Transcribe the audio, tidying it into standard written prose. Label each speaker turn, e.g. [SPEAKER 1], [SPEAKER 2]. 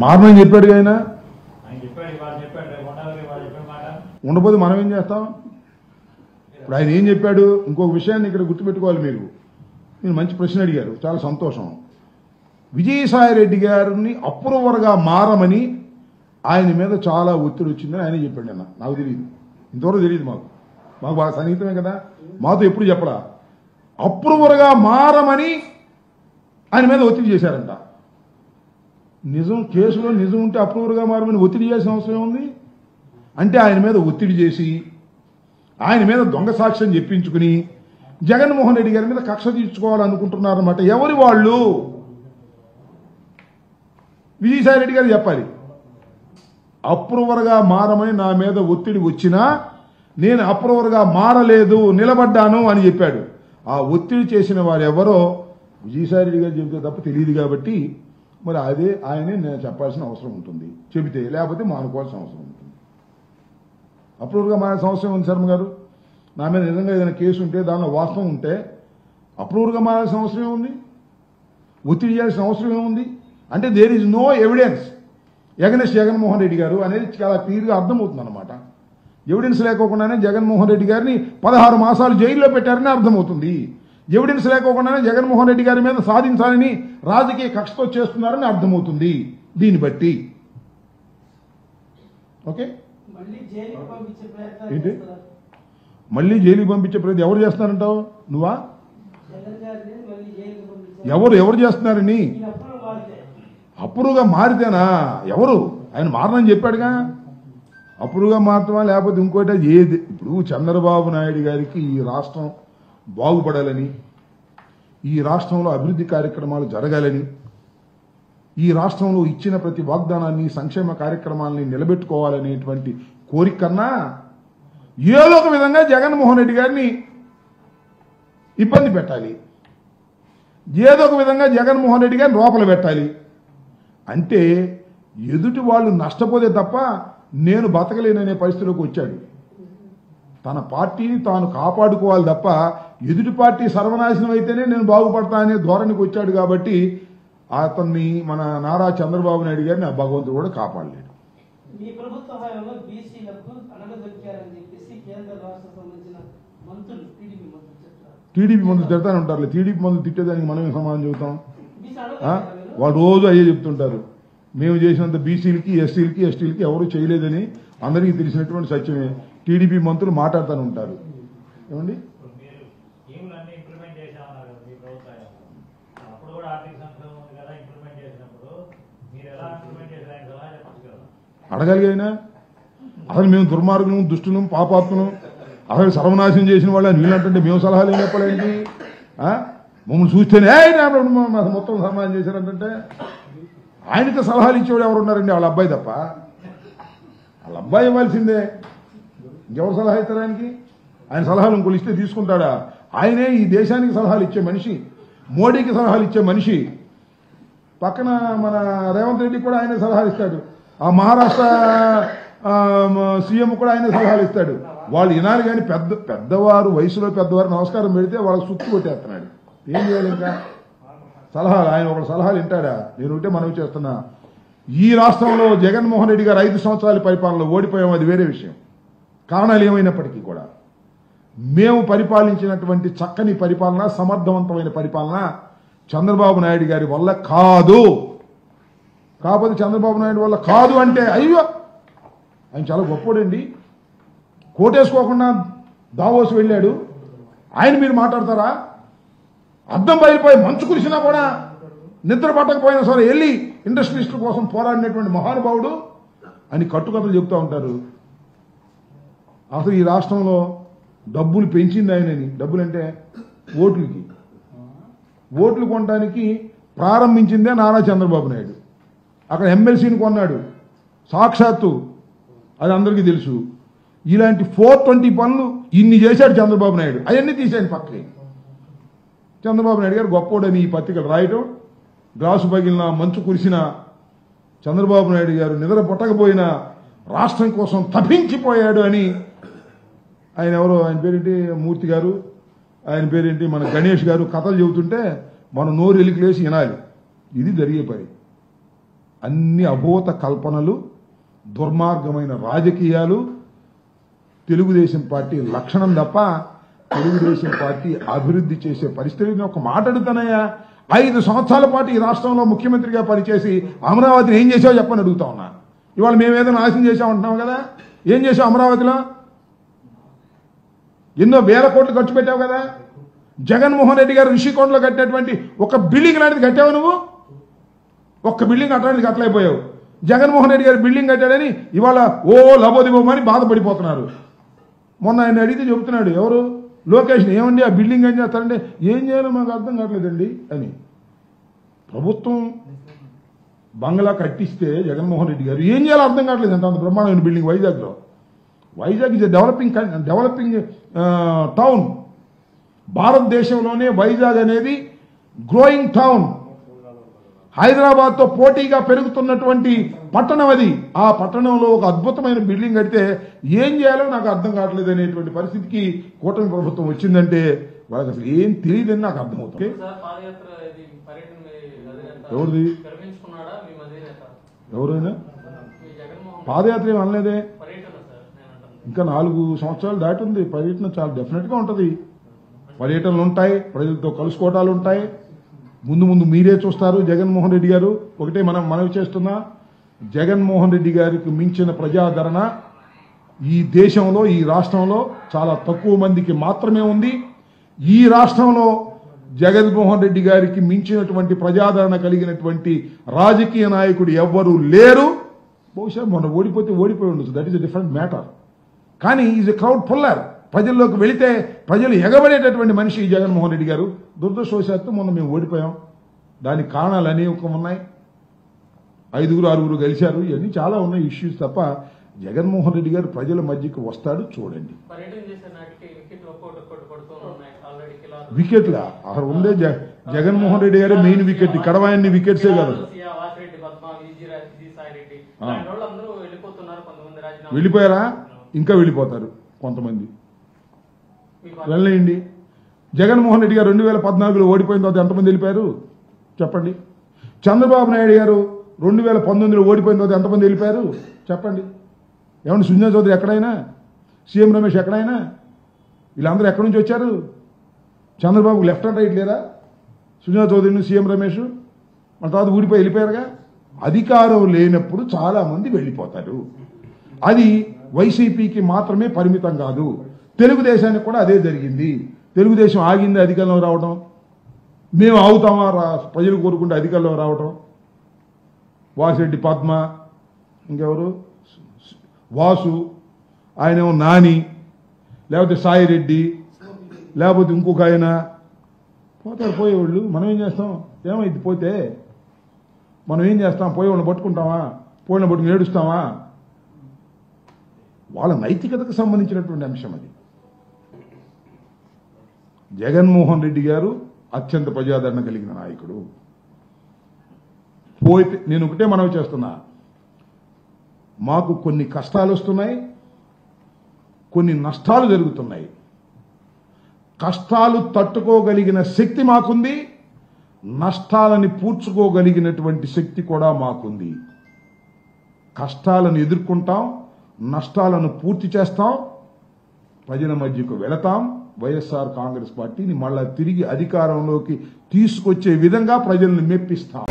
[SPEAKER 1] మారమని చెప్పాడు ఆయన ఉండబోదు మనం ఏం చేస్తాం ఇప్పుడు ఆయన ఏం చెప్పాడు ఇంకొక విషయాన్ని ఇక్కడ గుర్తుపెట్టుకోవాలి మీరు మంచి ప్రశ్న అడిగారు చాలా సంతోషం విజయసాయిరెడ్డి గారిని అప్రూవర్గా మారమని ఆయన మీద చాలా ఒత్తిడి వచ్చిందని ఆయన చెప్పాడు అన్న నాకు తెలియదు ఇంతవరకు తెలియదు మాకు బాగా సన్నిహితమే కదా మాతో ఎప్పుడు చెప్పలా అప్రూవర్గా మారమని ఆయన మీద ఒత్తిడి చేశారంట నిజం కేసులో నిజం ఉంటే అప్రూవర్గా మారమని ఒత్తిడి చేయాల్సిన అవసరం ఉంది అంటే ఆయన మీద ఒత్తిడి చేసి ఆయన మీద దొంగ సాక్ష్యం చెప్పించుకుని జగన్మోహన్ రెడ్డి గారి మీద కక్ష తీర్చుకోవాలనుకుంటున్నారన్నమాట ఎవరి వాళ్ళు విజయసాయి రెడ్డి గారు చెప్పాలి అప్రూవర్గా మారమని నా మీద ఒత్తిడి వచ్చినా నేను అప్రూవర్గా మారలేదు నిలబడ్డాను అని చెప్పాడు ఆ ఒత్తిడి చేసిన వారు ఎవరో విజయసాయి రెడ్డి గారు చెబితే తప్ప తెలియదు కాబట్టి మరి అదే ఆయనే నేను చెప్పాల్సిన అవసరం ఉంటుంది చెబితే లేకపోతే మానుకోవాల్సిన అవసరం ఉంటుంది అప్రూవర్గా మారాల్సిన అవసరం ఉంది శర్మ గారు నా మీద నిజంగా ఏదైనా కేసు ఉంటే దానిలో వాస్తవం ఉంటే అప్రూవర్గా మారాల్సిన అవసరం ఏముంది ఒత్తిడి చేయాల్సిన అవసరం ఏముంది అంటే there is no evidence against Jaganmohan Reddy గారు అనేది చాలా క్లియర్గా అర్థమవుతుంది అనమాట ఎవిడెన్స్ లేకోకుండానే జగన్మోహన్ రెడ్డి గారిని 16 మాసాలు జైల్లో పెట్టారని అర్థమవుతుంది ఎవిడెన్స్ లేకోకుండానే జగన్మోహన్ రెడ్డి గారి మీద సాధించాలని రాజకీయ కక్షతో చేస్తున్నారని అర్థమవుతుంది దీన్ని బట్టి ఓకే ఏంటి మళ్ళీ జైలుకి పంపించే ప్రయత్నం ఎవరు చేస్తున్నారంటావు నువ్వా ఎవరు చేస్తున్నారని అప్రూవ్గా మారితేనా ఎవరు ఆయన మారనని చెప్పాడుగా అప్రూవ్గా మారటమా లేకపోతే ఇంకోటి ఏది ఇప్పుడు చంద్రబాబు నాయుడు గారికి ఈ రాష్ట్రం బాగుపడాలని ఈ రాష్ట్రంలో అభివృద్ధి కార్యక్రమాలు జరగాలని ఈ రాష్ట్రంలో ఇచ్చిన ప్రతి వాగ్దానాన్ని సంక్షేమ కార్యక్రమాలని నిలబెట్టుకోవాలనేటువంటి కోరిక కన్నా ఏదో ఒక విధంగా జగన్మోహన్ రెడ్డి గారిని ఇబ్బంది పెట్టాలి ఏదో ఒక విధంగా జగన్మోహన్ రెడ్డి గారిని లోపల పెట్టాలి అంటే ఎదుటి వాళ్ళు నష్టపోతే తప్ప నేను బతకలేననే పరిస్థితిలోకి వచ్చాడు తన పార్టీని తాను కాపాడుకోవాలి తప్ప ఎదుటి పార్టీ సర్వనాశనం అయితేనే నేను బాగుపడతా అనే ధోరణికి వచ్చాడు కాబట్టి అతన్ని మన నారా చంద్రబాబు నాయుడు గారిని ఆ భగవంతుడు కూడా కాపాడలేడు టీడీపీ మందులు తిడతానే ఉంటారు టీడీపీ మందులు తిట్టేదానికి మనమే సమాధానం చెబుతాం వాళ్ళు రోజు అయ్యే చెప్తుంటారు మేము చేసినంత బీసీలకి ఎస్సీలకి ఎస్టీలకి ఎవరు చేయలేదని అందరికీ తెలిసినటువంటి సత్యమే టీడీపీ మంత్రులు మాట్లాడుతూనే ఉంటారు ఏమండి అడగలిగైనా అసలు మేము దుర్మార్గులం దుష్టులం పాపాత్మలం అసలు సర్వనాశనం చేసిన వాళ్ళు అని వీళ్ళంటే మేము సలహాలు ఏం చెప్పలేంటి మమ్మల్ని చూస్తేనే మొత్తం సమాధానం చేశారంటే ఆయనతో సలహాలు ఇచ్చేవాడు ఎవరు ఉన్నారండి వాళ్ళ అబ్బాయి తప్ప వాళ్ళ అబ్బాయి ఇవ్వాల్సిందే ఇంకెవరు సలహా ఇస్తారు ఆయన సలహాలు ఇంకోళ్ళు ఇస్తే తీసుకుంటాడా ఆయనే ఈ దేశానికి సలహాలు ఇచ్చే మనిషి మోడీకి సలహాలు ఇచ్చే మనిషి పక్కన మన రేవంత్ రెడ్డి కూడా ఆయనే సలహాలు ఇస్తాడు ఆ మహారాష్ట్ర సీఎం కూడా ఆయనే సలహాలు ఇస్తాడు వాళ్ళు వినాలి కానీ పెద్దవారు వయసులో పెద్దవారు నమస్కారం పెడితే వాళ్ళకి సుత్తు కొట్టేస్తున్నాడు ఏం చేయాలి ఇంకా సలహాలు ఆయన ఒక సలహాలు వింటాడా నేను ఉంటే మనవి చేస్తున్నా ఈ రాష్ట్రంలో జగన్మోహన్ రెడ్డి గారు 5 సంవత్సరాల పరిపాలనలో ఓడిపోయాం అది వేరే విషయం కారణాలు ఏమైనప్పటికీ కూడా మేము పరిపాలించినటువంటి చక్కని పరిపాలన సమర్థవంతమైన పరిపాలన చంద్రబాబు నాయుడు గారి వల్ల కాదు కాకపోతే చంద్రబాబు నాయుడు వల్ల కాదు అంటే అయ్యో ఆయన చాలా గొప్పోడండి కోటేసుకోకుండా దావోస్ వెళ్ళాడు ఆయన మీరు మాట్లాడతారా అద్దం బయలుపోయి మంచు కురిసినా కూడా నిద్ర పట్టకపోయినా సరే వెళ్ళి ఇండస్ట్రియలిస్టుల కోసం పోరాడినటువంటి మహానుభావుడు అని కట్టుకథలు చెప్తూ ఉంటారు అసలు ఈ రాష్ట్రంలో డబ్బులు పెంచింది ఆయనని డబ్బులంటే ఓట్లు కొనడానికి ప్రారంభించిందే నారా చంద్రబాబు నాయుడు అక్కడ ఎమ్మెల్సీని కొన్నాడు సాక్షాత్తు అది అందరికీ తెలుసు ఇలాంటి 420 పనులు ఇన్ని చేశాడు చంద్రబాబు నాయుడు అవన్నీ తీసాను పక్కకి చంద్రబాబు నాయుడు గారు గొప్పోడని ఈ పత్రికలు రాయటం గ్లాసు పగిలిన మంచు కురిసిన చంద్రబాబు నాయుడు గారు నిద్ర పుట్టకపోయినా రాష్ట్రం కోసం తప్పించిపోయాడు అని ఆయన ఎవరో ఆయన పేరేంటి మూర్తి గారు ఆయన పేరేంటి మన గణేష్ గారు కథలు చెబుతుంటే మనం నోరు ఎలికిలేసి వినాలి ఇది జరిగే పని అన్ని అబోధ కల్పనలు, దుర్మార్గమైన రాజకీయాలు తెలుగుదేశం పార్టీ లక్షణం తప్ప తెలుగుదేశం పార్టీ అభివృద్ధి చేసే పరిస్థితి. ఒక మాట అడుగుతానయ్యా, 5 సంవత్సరాల పాటు ఈ రాష్ట్రంలో ముఖ్యమంత్రిగా పనిచేసి అమరావతిని ఏం చేసావో చెప్పని అడుగుతా ఉన్నా. ఇవాళ మేమేదో నాశనం చేసామంటున్నాం కదా, ఏం చేసావు అమరావతిలో? ఎన్నో వేల కోట్లు ఖర్చు పెట్టావు కదా. జగన్మోహన్ రెడ్డి గారు రిషికొండలో కట్టినటువంటి ఒక బిల్డింగ్ లాంటిది కట్టావు నువ్వు? ఒక్క బిల్డింగ్ అట్లాంటిది కట్టలేకపోయావు. జగన్మోహన్ రెడ్డి గారు బిల్డింగ్ కట్టాడని ఇవాళ లబోదిబోమని బాధపడిపోతున్నారు. మొన్న ఆయన అడిగితే చెబుతున్నాడు, ఎవరు లోకేష్, ఏమండి ఆ బిల్డింగ్ ఏం చేస్తారంటే ఏం చేయాలో మాకు అర్థం కావట్లేదండి అని. ప్రభుత్వం బంగ్లా కట్టిస్తే జగన్మోహన్ రెడ్డి గారు ఏం చేయాలో అర్థం కావట్లేదు అంటే అంత బ్రహ్మాండమైన బిల్డింగ్ వైజాగ్లో. Vizag is developing town. భారతదేశంలోనే వైజాగ్ అనేది గ్రోయింగ్ టౌన్. హైదరాబాద్తో పోటీగా పెరుగుతున్నటువంటి పట్టణం అది. ఆ పట్టణంలో ఒక అద్భుతమైన బిల్డింగ్ కడితే ఏం చేయాలో నాకు అర్థం కావట్లేదు అనేటువంటి పరిస్థితికి కూటమి ప్రభుత్వం వచ్చిందంటే వాళ్ళకి అసలు ఏం తెలియదని నాకు అర్థమవుతుంది. ఎవరిది? ఎవరైనా పాదయాత్ర ఏం అనలేదే. ఇంకా 4 సంవత్సరాలు దాటి ఉంది. పర్యటన చాలా డెఫినెట్ గా ఉంటది. పర్యటనలు ఉంటాయి, ప్రజలతో కలుసుకోవటాలు ఉంటాయి. ముందు మీరే చూస్తారు. జగన్మోహన్ రెడ్డి గారు ఒకటే మనవి చేస్తున్నా, జగన్మోహన్ రెడ్డి గారికి మించిన ప్రజాదరణ ఈ దేశంలో, ఈ రాష్ట్రంలో చాలా తక్కువ మందికి మాత్రమే ఉంది. ఈ రాష్ట్రంలో జగన్మోహన్ రెడ్డి గారికి మించినటువంటి ప్రజాదరణ కలిగినటువంటి రాజకీయ నాయకుడు ఎవ్వరూ లేరు. బహుశా మొన్న ఓడిపోయి ఉండొచ్చు, that is a different matter. కానీ ఈజ్ ఎ క్రౌడ్ పుల్లర్. ప్రజల్లోకి వెళితే ప్రజలు ఎగబడేటటువంటి మనిషి ఈ జగన్మోహన్ రెడ్డి గారు. దురదృష్టవశాత్తు మొన్న మేము ఓడిపోయాం. దానికి కారణాలు అనేక ఉన్నాయి. 5-6 గెలిచారు. ఇవన్నీ చాలా ఉన్నాయి ఇష్యూస్. తప్ప జగన్మోహన్ రెడ్డి గారు ప్రజల మధ్యకి వస్తాడు, చూడండి. వికెట్లా అక్కడ ఉండే జగన్మోహన్ రెడ్డి గారే మెయిన్ వికెట్. కడవాయన్ని వికెట్సే కాదు, వెళ్ళిపోయారా, ఇంకా వెళ్ళిపోతారు కొంతమంది. వెళ్ళండి. జగన్మోహన్ రెడ్డి గారు 2014లో ఓడిపోయిన తర్వాత ఎంతమంది వెళ్ళిపోయారు చెప్పండి. చంద్రబాబు నాయుడు గారు 2019లో ఓడిపోయిన తర్వాత ఎంతమంది వెళ్ళిపోయారు చెప్పండి. ఏమన్నా సుజనా చౌదరి ఎక్కడైనా, సీఎం రమేష్ ఎక్కడైనా, వీళ్ళందరూ ఎక్కడి నుంచి వచ్చారు? చంద్రబాబు లెఫ్ట్ అండ్ రైట్ లేరా? సుజనా చౌదరిని, సీఎం రమేష్ మన తర్వాత ఊడిపోయి వెళ్ళిపోయారుగా. అధికారం లేనప్పుడు చాలా మంది వెళ్ళిపోతారు. అది వైసీపీకి మాత్రమే పరిమితం కాదు, తెలుగుదేశానికి కూడా అదే జరిగింది. తెలుగుదేశం ఆగింది అధికారంలో రావడం, మేము ఆగుతామా ప్రజలు కోరుకుంటే అధికారంలో రావడం. వాసిరెడ్డి పద్మ, ఇంకెవరు, వాసు, ఆయనేమో నాని, లేకపోతే సాయిరెడ్డి, లేకపోతే ఇంకొక ఆయన పోతారు. పోయేవాళ్ళు మనం ఏం చేస్తాం? ఏమైంది పోతే మనం ఏం చేస్తాం? పోయేవాళ్ళని పట్టుకుంటామా? పోయిన పట్టుకుని ఏడుస్తామా? వాళ్ళ నైతికతకు సంబంధించినటువంటి అంశం అది. జగన్మోహన్ రెడ్డి గారు అత్యంత ప్రజాదరణ కలిగిన నాయకుడు. పోతే నేను ఒకటే మనవి చేస్తున్నా, మాకు కొన్ని కష్టాలు వస్తున్నాయి, కొన్ని నష్టాలు జరుగుతున్నాయి. కష్టాలు తట్టుకోగలిగిన శక్తి మాకుంది, నష్టాలని పూడ్చుకోగలిగినటువంటి శక్తి కూడా మాకుంది. కష్టాలను ఎదుర్కొంటాం, నష్టాలను పూర్తి చేస్తాం, ప్రజల మధ్యకు వెళతాం. వైఎస్ఆర్ కాంగ్రెస్ పార్టీని మళ్ళా తిరిగి అధికారంలోకి తీసుకొచ్చే విధంగా ప్రజల్ని మెప్పిస్తాం.